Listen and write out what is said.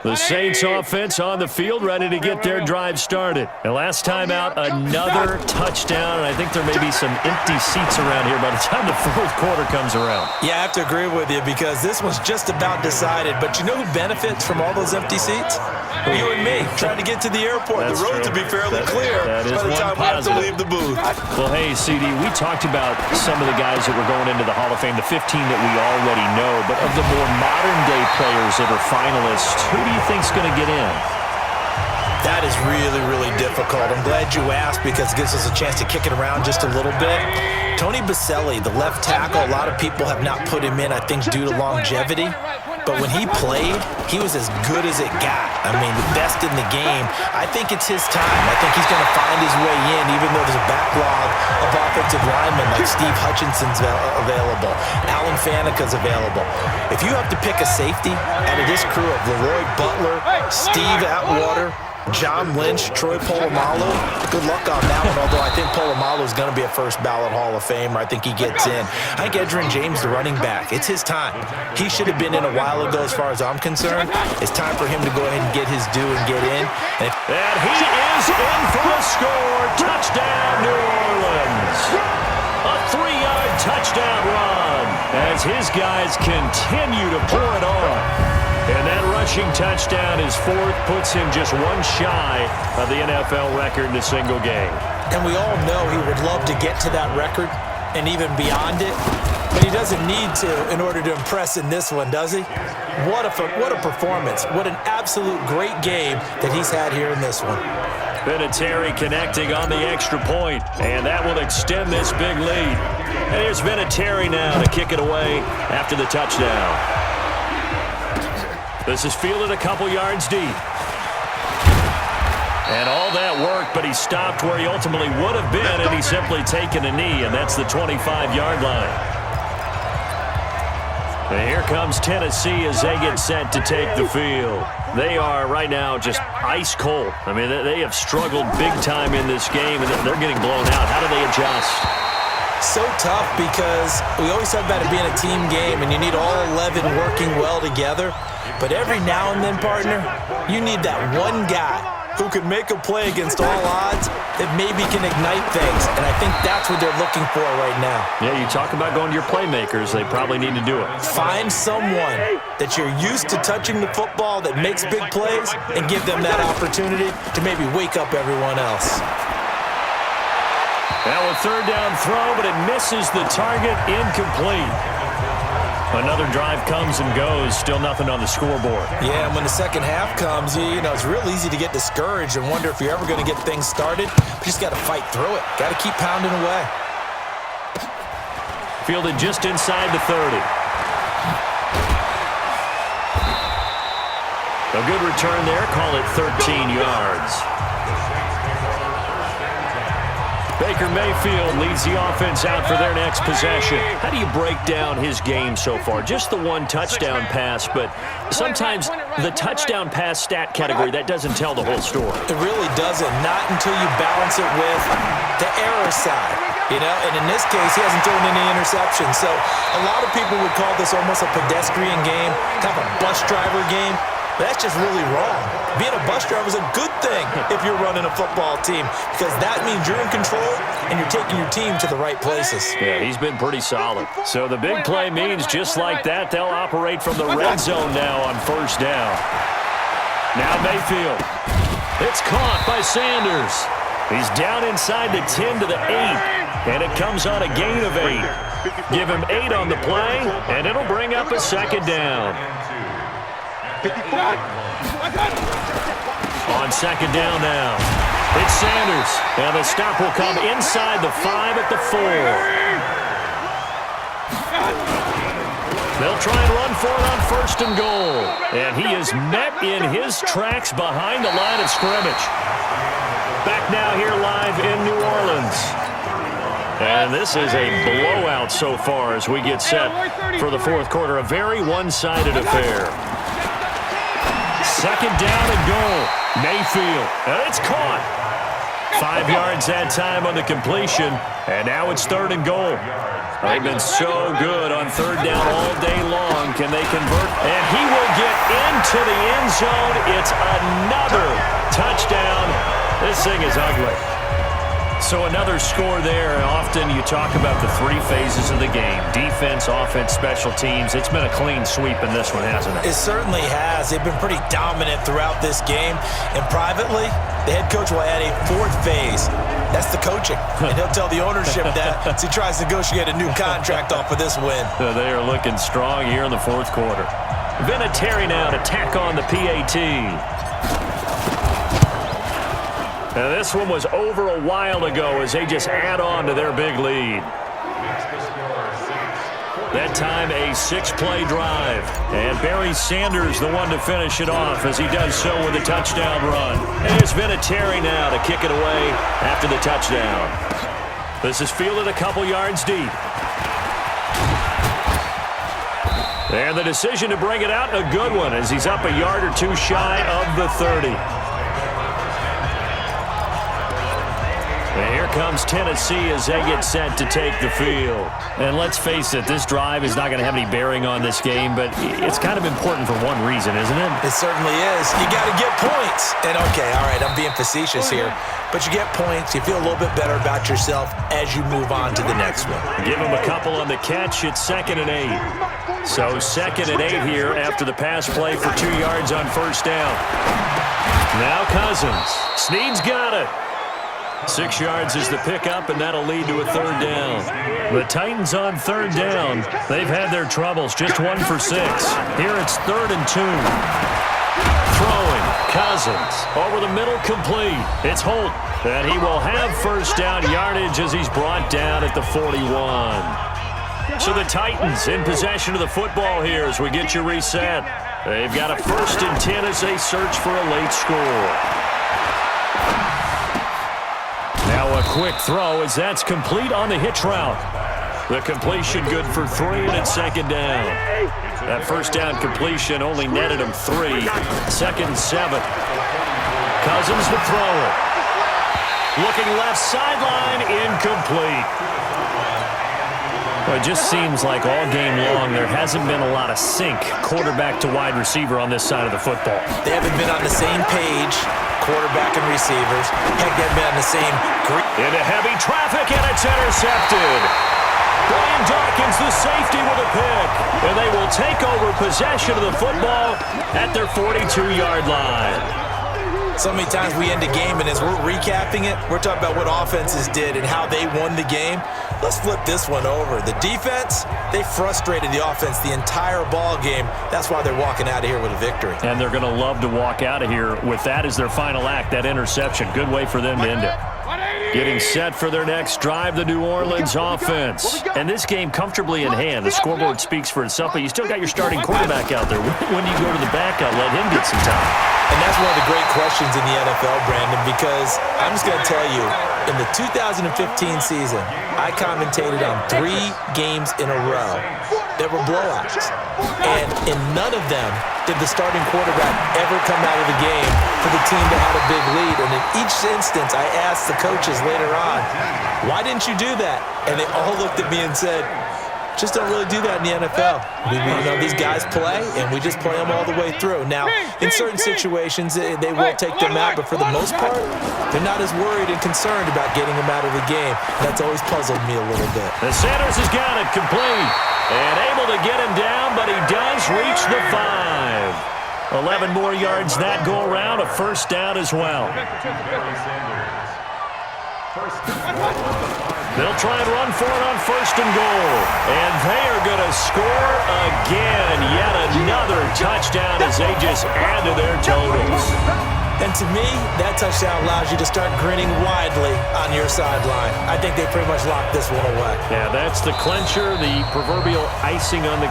The Saints offense on the field, ready to get their drive started. And last time out, another touchdown. And I think there may be some empty seats around here by the time the fourth quarter comes around. Yeah, I have to agree with you because this one's just about decided. But you know who benefits from all those empty seats? You and me, trying to get to the airport. That's the roads true. will be fairly clear by the time we have to leave the booth. Well, hey, CD, we talked about some of the guys that were going into the Hall of Fame, the 15 that we already know. But of the more modern-day players that are finalists, who do you think's going to get in? That is really, really difficult. I'm glad you asked because it gives us a chance to kick it around just a little bit. Tony Baselli, the left tackle, a lot of people have not put him in, I think, due to longevity. But when he played, he was as good as it got. I mean, the best in the game. I think it's his time. I think he's going to find his way in, even though there's a backlog of offensive linemen like Steve Hutchinson's available. Alan Fanika's available. If you have to pick a safety out of this crew of Leroy Butler, Steve Atwater, John Lynch, Troy Polamalu, good luck on that one, although I think Polamalu is going to be a first ballot Hall of Famer. I think he gets in. I think Edgerrin James, the running back, it's his time. He should have been in a while ago as far as I'm concerned. It's time for him to go ahead and get his due and get in. And he is in for the score. Touchdown, New Orleans. A 3-yard touchdown run as his guys continue to pour it on. And that rushing touchdown is fourth, puts him just one shy of the NFL record in a single game. And we all know he would love to get to that record and even beyond it, but he doesn't need to in order to impress in this one, does he? What a performance. What an absolute great game that he's had here in this one. Vinatieri connecting on the extra point, and that will extend this big lead. And here's Vinatieri now to kick it away after the touchdown. This is fielded a couple yards deep. And all that work, but he stopped where he ultimately would have been, and he's simply taken a knee, and that's the 25-yard line. And here comes Tennessee as they get set to take the field. They are right now just ice cold. I mean, they have struggled big time in this game, and they're getting blown out. How do they adjust? So tough because we always talk about it being a team game, and you need all 11 working well together. But every now and then, partner, you need that one guy who can make a play against all odds that maybe can ignite things. And I think that's what they're looking for right now. Yeah, you talk about going to your playmakers. They probably need to do it. Find someone that you're used to touching the football that makes big plays and give them that opportunity to maybe wake up everyone else. Now a third down throw, but it misses the target, incomplete. Another drive comes and goes, still nothing on the scoreboard. Yeah, and when the second half comes, you know, it's real easy to get discouraged and wonder if you're ever going to get things started. You just got to fight through it. Got to keep pounding away. Fielded just inside the 30. A good return there, call it 13 yards. Baker Mayfield leads the offense out for their next possession. How do you break down his game so far? Just the one touchdown pass, but sometimes the touchdown pass stat category, that doesn't tell the whole story. It really doesn't, not until you balance it with the error side. You know, and in this case, he hasn't thrown any interceptions. So a lot of people would call this almost a pedestrian game, kind of a bus driver game. That's just really wrong. Being a bus driver is a good thing if you're running a football team because that means you're in control and you're taking your team to the right places. Yeah, he's been pretty solid. So the big play means just like that, they'll operate from the red zone now on first down. Now Mayfield. It's caught by Sanders. He's down inside the 10 to the 8, and it comes on a gain of 8. Give him 8 on the play, and it'll bring up a second down. On second down now, it's Sanders, and the stop will come inside the 5 at the 4. They'll try and run for it on first and goal, and he is met in his tracks behind the line of scrimmage. Back now here live in New Orleans. And this is a blowout so far as we get set for the fourth quarter, a very one-sided affair. Second down and goal. Mayfield. And it's caught. 5 yards that time on the completion. And now it's third and goal. They've been so good on third down all day long. Can they convert? And he will get into the end zone. It's another touchdown. This thing is ugly. So another score there. Often you talk about the three phases of the game: defense, offense, special teams. It's been a clean sweep in this one, hasn't it? It certainly has. They've been pretty dominant throughout this game. And privately, the head coach will add a fourth phase. That's the coaching. And he'll tell the ownership that as he tries to negotiate a new contract off of this win. They are looking strong here in the fourth quarter. Vinatieri now to tack on the PAT. Now this one was over a while ago as they just add on to their big lead. That time a 6-play drive. And Barry Sanders the one to finish it off as he does so with a touchdown run. And here's Vinatieri now to kick it away after the touchdown. This is fielded a couple yards deep. And the decision to bring it out, a good one as he's up a yard or two shy of the 30. And here comes Tennessee as they get set to take the field. And let's face it, this drive is not going to have any bearing on this game, but it's kind of important for one reason, isn't it? It certainly is. You got to get points. And okay, all right, I'm being facetious here, but you get points, you feel a little bit better about yourself as you move on to the next one. Give them a couple on the catch. It's 2nd and 8. So 2nd and 8 here after the pass play for 2 yards on first down. Now Cousins. Snead's got it. 6 yards is the pickup, and that'll lead to a third down. The Titans on third down. They've had their troubles, just 1 for 6. Here it's 3rd and 2. Throwing, Cousins, over the middle, complete. It's Holt, and he will have first down yardage as he's brought down at the 41. So the Titans in possession of the football here as we get you reset. They've got a 1st and 10 as they search for a late score. Now a quick throw as that's complete on the hitch route. The completion good for 3, and it's 2nd down. That first down completion only netted him 3. 2nd and 7. Cousins to throw it. Looking left sideline, incomplete. Well, it just seems like all game long there hasn't been a lot of sync quarterback to wide receiver on this side of the football. They haven't been on the same page, quarterback and receivers. Heck, they've been on the same... Into heavy traffic, and it's intercepted. Brian Dawkins, the safety, with a pick. And they will take over possession of the football at their 42-yard line. So many times we end a game, and as we're recapping it, we're talking about what offenses did and how they won the game. Let's flip this one over. The defense, they frustrated the offense the entire ball game. That's why they're walking out of here with a victory. And they're going to love to walk out of here with that as their final act, that interception. Good way for them to end it. Getting set for their next drive, the New Orleans offense. And this game comfortably in hand. The scoreboard speaks for itself, but you still got your starting quarterback out there. When do you go to the backup, let him get some time? And that's one of the great questions in the NFL, Brandon, because I'm just going to tell you, in the 2015 season, I commentated on 3 games in a row that were blowouts. And in none of them did the starting quarterback ever come out of the game for the team that had a big lead. And in each instance, I asked the coaches later on, why didn't you do that? And they all looked at me and said, just don't really do that in the NFL. These guys play, and we just play them all the way through. Now, in certain situations, they will take them out, but for the most part, they're not as worried and concerned about getting them out of the game. That's always puzzled me a little bit. The Sanders has got it complete and able to get him down, but he does reach the 5. 11 more yards that go around, a first down as well. They'll try and run for it on 1st and goal. And they are going to score again. Yet another touchdown as they just add to their totals. And to me, that touchdown allows you to start grinning widely on your sideline. I think they pretty much locked this one away. Yeah, that's the clincher, the proverbial icing on the